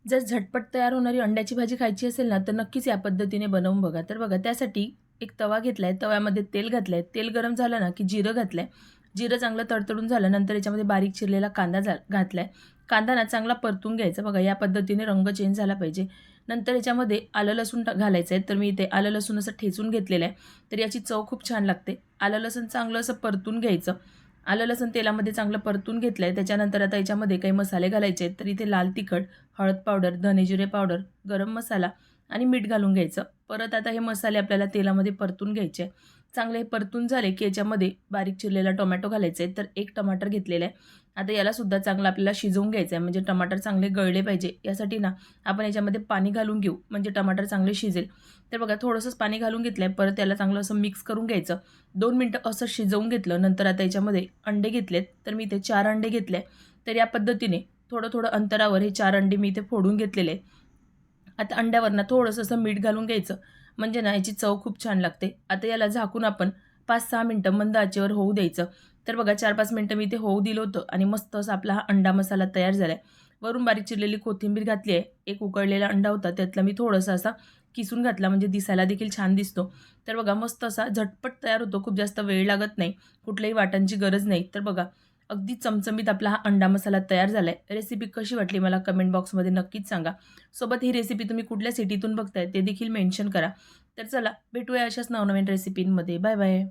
जर झटपट तयार होणारी अंड्याची भाजी खायची असेल ना, तर नक्कीच या पद्धतीने बनवून बघा. तर बघा त्यासाठी एक तवा घेतलाय, तव्यामध्ये तेल घातलंय. तेल गरम झालं ना, की जिरं घातलंय. जिरं चांगलं तडतडून झालं, नंतर याच्यामध्ये बारीक चिरलेला कांदा घातलाय. कांदा ना चांगला परतून घ्यायचा. बघा या पद्धतीने रंग चेंज झाला पाहिजे. नंतर याच्यामध्ये आलं लसूण घालायचं आहे. तर मी इथे आलं लसूण असं ठेचून घेतलेलं आहे. तर याची चव खूप छान लागते. आलं लसूण चांगलं असं परतून घ्यायचं. आलं लसूण तेलामध्ये चांगलं परतून घेतलंय. त्याच्यानंतर आता याच्यामध्ये काही मसाले घालायचे आहेत. तर इथे लाल तिखट, हळद पावडर, धने जिरे पावडर, गरम मसाला आणि मीठ घालून घ्यायचं. परत आता हे मसाले आपल्याला तेलामध्ये परतून घ्यायचे. चांगले हे परतून झाले की याच्यामध्ये बारीक चिरलेला टोमॅटो घालायचा आहे. तर एक टमाटर घेतलेला आहे. आता यालासुद्धा चांगलं आपल्याला शिजवून घ्यायचं आहे. म्हणजे टमाटर चांगले गळले पाहिजे. यासाठी ना आपण याच्यामध्ये पाणी घालून घेऊ, म्हणजे टमाटर चांगले शिजेल. तर बघा थोडंसंच पाणी घालून घेतलं आहे. परत याला चांगलं असं मिक्स करून घ्यायचं. 2 मिनिटं असं शिजवून घेतलं. नंतर आता याच्यामध्ये अंडे घेतलेत. तर मी इथे 4 अंडे घेतले. तर या पद्धतीने थोडं अंतरावर हे 4 अंडे मी इथे फोडून घेतलेले आहे. आता अंड्यावर ना थोडंसं असं मीठ घालून घ्यायचं. म्हणजे ना याची चव खूप छान लागते. आता याला झाकून आपण 5-6 मिनिटं मंद आचेवर होऊ द्यायचं. तर बघा 4-5 मिनिटं मी ते होऊ दिलं होतं आणि मस्त असा आपला हा अंडा मसाला तयार झाला आहे. वरून बारीक चिरलेली कोथिंबीर घातली आहे. एक उकळलेला अंडा होता त्यातला मी थोडासा असा किसून घातला, म्हणजे दिसायला देखील छान दिसतो. तर बघा मस्त असा झटपट तयार होतो. खूप जास्त वेळ लागत नाही. कुठल्याही वाटांची गरज नाही. तर बघा अगदी चमचमीत आपला हा अंडा मसाला तयार झाला आहे. रेसिपी कशी वाटली मला कमेंट बॉक्समध्ये नक्कीच सांगा. सोबत ही रेसिपी तुम्ही कुठल्या सिटीतून बघताय ते देखील मेन्शन करा. तर चला भेटूया अशाच नवनवीन रेसिपींमध्ये. Bye bye.